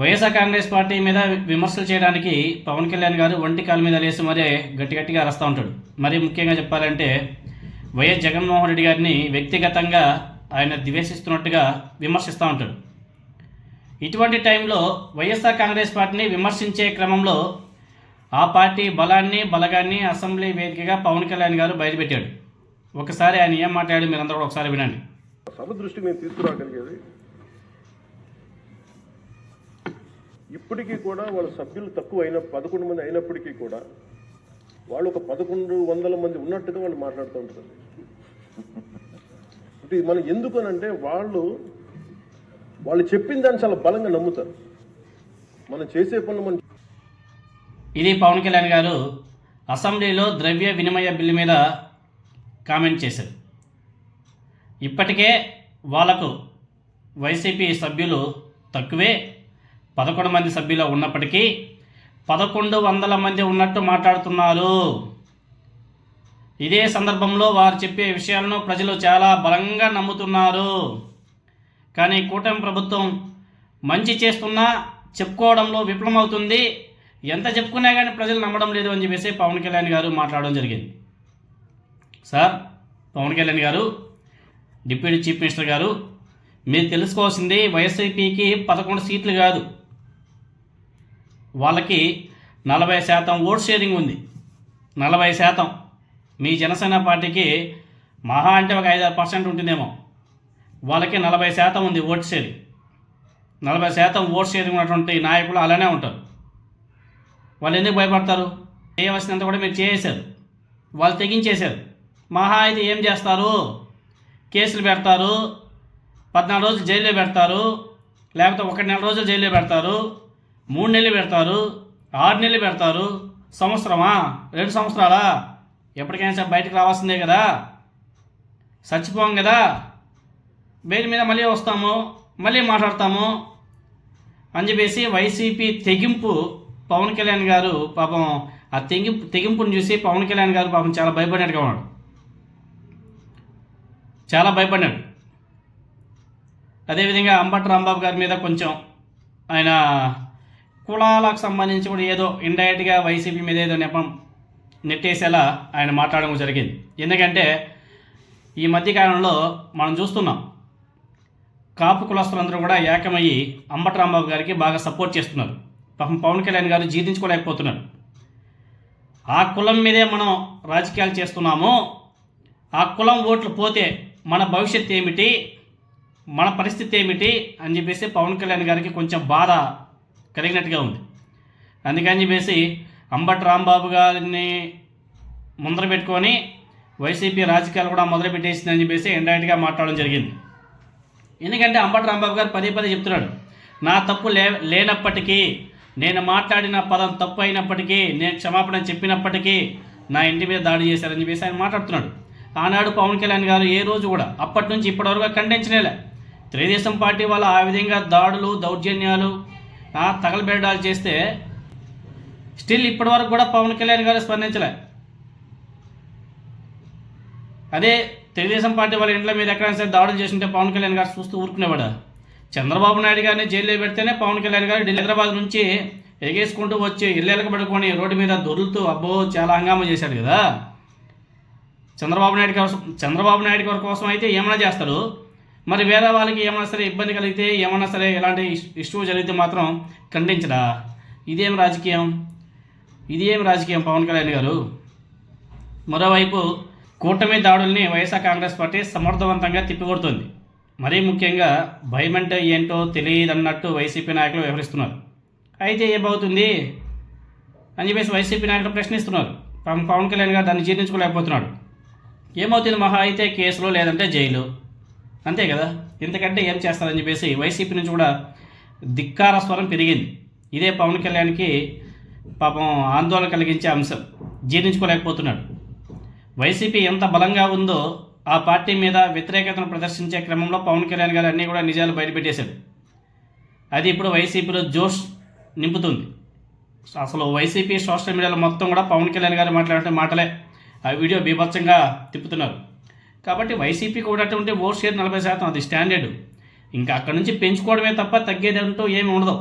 YSR Congress party మీద విమర్శలు చేయడానికి పవన్ కళ్యాణ్ గారు ఒంటి కాలు మీద లేసి మరీ గట్టిగా అరుస్తూ ఉంటాడు. మరీ ముఖ్యంగా చెప్పాలంటే వైఎస్ జగన్మోహన్ రెడ్డి గారిని వ్యక్తిగతంగా ఆయన ద్వేషిస్తున్నట్టుగా విమర్శిస్తూ ఉంటాడు. ఇటువంటి టైంలో వైఎస్ఆర్ కాంగ్రెస్ పార్టీని విమర్శించే క్రమంలో ఆ పార్టీ బలగాన్ని అసెంబ్లీ వేదికగా పవన్ కళ్యాణ్ గారు బయటపెట్టాడు. ఒకసారి ఆయన ఏం మాట్లాడాడు మీరందరూ కూడా ఒకసారి వినండి. సభ దృష్టికి నేను తీసుకురాగలిగేది ఇప్పటికీ కూడా వాళ్ళ సభ్యులు తక్కువ 11 మంది అయినప్పటికీ కూడా వాళ్ళు ఒక 1100 మంది ఉన్నట్టుగా వాళ్ళు మాట్లాడుతూ ఉంటారు. అంటే మనం ఎందుకనంటే వాళ్ళు చెప్పిన దాన్ని చాలా బలంగా నమ్ముతారు. మనం చేసే పనులు మనం. ఇది పవన్ కళ్యాణ్ గారు అసెంబ్లీలో ద్రవ్య వినిమయ బిల్లు మీద కామెంట్ చేశారు. ఇప్పటికే వాళ్లకు వైసీపీ సభ్యులు తక్కువే, 11 మంది సభ్యులు ఉన్నప్పటికీ 1100 మంది ఉన్నట్టు మాట్లాడుతున్నారు. ఇదే సందర్భంలో వారు చెప్పే విషయాలను ప్రజలు చాలా బలంగా నమ్ముతున్నారు. కానీ కూటమి ప్రభుత్వం మంచి చేస్తున్నా చెప్పుకోవడంలో విఫలమవుతుంది. ఎంత చెప్పుకున్నా కానీ ప్రజలు నమ్మడం లేదు అని చెప్పేసి పవన్ కళ్యాణ్ గారు మాట్లాడడం జరిగింది. సార్, పవన్ కళ్యాణ్ గారు, డిప్యూటీ చీఫ్ మినిస్టర్ గారు, మీరు తెలుసుకోవాల్సింది వైసీపీకి 11 సీట్లు కాదు, వాళ్ళకి 40% ఓట్ షేరింగ్ ఉంది. 40%. మీ జనసేన పార్టీకి మహా అంటే ఒక 5-6% ఉంటుందేమో, వాళ్ళకి 40% ఉంది ఓట్ షేరింగ్. 40% ఓట్ షేరింగ్ ఉన్నటువంటి నాయకులు అలానే ఉంటారు. వాళ్ళు ఎందుకు భయపడతారు? చేయవలసినంత కూడా మీరు చేసేశారు, వాళ్ళు తెగించేశారు. మహా అయితే ఏం చేస్తారు? కేసులు పెడతారు, 14 రోజులు జైల్లో పెడతారు, లేకపోతే 1 నెల రోజులు జైల్లో పెడతారు, 3 నెలలు పెడతారు, 6 నెలలు పెడతారు. సంవత్సరమా? 2 సంవత్సరాలా? ఎప్పటికైనా సరే బయటకు రావాల్సిందే కదా, చచ్చిపోం కదా, బెయిల్ మీద మళ్ళీ వస్తాము, మళ్ళీ మాట్లాడతాము అని చెప్పేసి వైసీపీ తెగింపు. పవన్ కళ్యాణ్ గారు పాపం ఆ తెగింపుని చూసి పవన్ కళ్యాణ్ గారు పాపం చాలా భయపడినట్టుగా ఉన్నాడు, చాలా భయపడినాడు. అదేవిధంగా అంబటి రాంబాబు గారి మీద కొంచెం ఆయన కులాలకు సంబంధించి కూడా ఏదో ఇండైరెక్ట్గా వైసీపీ మీద ఏదో నెట్టేసేలా ఆయన మాట్లాడడం జరిగింది. ఎందుకంటే ఈ మధ్యకాలంలో మనం చూస్తున్నాం, కాపు కులస్తులందరూ కూడా ఏకమయ్యి అంబటి రాంబాబు గారికి బాగా సపోర్ట్ చేస్తున్నారు. పాపం పవన్ కళ్యాణ్ గారు జీర్ణించుకోలేకపోతున్నారు. ఆ కులం మీదే మనం రాజకీయాలు చేస్తున్నాము, ఆ కులం ఓట్లు పోతే మన భవిష్యత్తు ఏమిటి, మన పరిస్థితి ఏమిటి అని చెప్పేసి పవన్ కళ్యాణ్ గారికి కొంచెం బాధ కలిగినట్టుగా ఉంది. అందుకని చెప్పేసి అంబటి రాంబాబు గారిని ముందర పెట్టుకొని వైసీపీ రాజకీయాలు కూడా మొదలుపెట్టేసిందని చెప్పేసి ఇండైరెక్ట్గా మాట్లాడడం జరిగింది. ఎందుకంటే అంబటి రాంబాబు గారు పదే చెప్తున్నాడు, నా తప్పు లేనప్పటికీ, నేను మాట్లాడిన పదం తప్పు అయినప్పటికీ, నేను క్షమాపణ చెప్పినప్పటికీ నా ఇంటి మీద దాడి చేశారని చెప్పేసి ఆయన మాట్లాడుతున్నాడు. ఆనాడు పవన్ కళ్యాణ్ గారు ఏ రోజు కూడా అప్పటి నుంచి ఇప్పటివరకు ఖండించనేలే. తెలుగుదేశం పార్టీ వాళ్ళు ఆ విధంగా దాడులు, దౌర్జన్యాలు, తగలబెడాలు చేస్తే స్టిల్ ఇప్పటివరకు కూడా పవన్ కళ్యాణ్ గారు స్పందించలే. అదే తెలుగుదేశం పార్టీ వాళ్ళ ఇంట్లో మీద ఎక్కడైనా సరే దాడులు చేస్తుంటే పవన్ కళ్యాణ్ గారు చూస్తూ ఊరుకునేవాడు. చంద్రబాబు నాయుడు గారిని జైల్లో పెడితేనే పవన్ కళ్యాణ్ గారు హైదరాబాద్ నుంచి ఎగేసుకుంటూ వచ్చి ఇళ్ళకి పడుకొని రోడ్డు మీద దొరులుతూ అబ్బో చాలా హంగామా చేశాడు కదా. చంద్రబాబు నాయుడు గారి కోసం అయితే ఏమైనా చేస్తాడు, మరి వేరే వాళ్ళకి ఏమైనా సరే ఇబ్బంది కలిగితే, ఏమైనా సరే ఇలాంటి ఇష్యూ జరిగితే మాత్రం ఖండించడా? ఇదేం రాజకీయం పవన్ కళ్యాణ్ గారు? మరోవైపు కూటమి దాడుల్ని వైఎస్ఆర్ కాంగ్రెస్ పార్టీ సమర్థవంతంగా తిప్పికొడుతుంది. మరీ ముఖ్యంగా భయం అంటే ఏంటో తెలియదన్నట్టు వైసీపీ నాయకులు వ్యవహరిస్తున్నారు. అయితే ఏమవుతుంది అని చెప్పేసి వైసీపీ నాయకులు ప్రశ్నిస్తున్నారు. పవన్ కళ్యాణ్ గారు దాన్ని జీర్ణించుకోలేకపోతున్నాడు. ఏమవుతుంది? మహా అయితే కేసులో లేదంటే జైలు, అంతే కదా, ఇంతకంటే ఏం చేస్తారని చెప్పేసి వైసీపీ నుంచి కూడా ధిక్కార స్వరం పెరిగింది. ఇదే పవన్ కళ్యాణ్కి పాపం ఆందోళన కలిగించే అంశం. జీర్ణించుకోలేకపోతున్నాడు. వైసీపీ ఎంత బలంగా ఉందో ఆ పార్టీ మీద వ్యతిరేకతను ప్రదర్శించే క్రమంలో పవన్ కళ్యాణ్ గారు అన్నీ కూడా నిజాలు బయటపెట్టేశాడు. అది ఇప్పుడు వైసీపీలో జోష్ నింపుతుంది. అసలు వైసీపీ సోషల్ మీడియాలో మొత్తం కూడా పవన్ కళ్యాణ్ గారు మాట్లాడే మాటలే ఆ వీడియో బీభత్సంగా తిప్పుతున్నారు. కాబట్టి వైసీపీకి ఉన్నటువంటి ఓట్ షేర్ 40%, అది స్టాండర్డ్. ఇంకా అక్కడ నుంచి పెంచుకోవడమే తప్ప తగ్గేదంటూ ఏమి ఉండదు.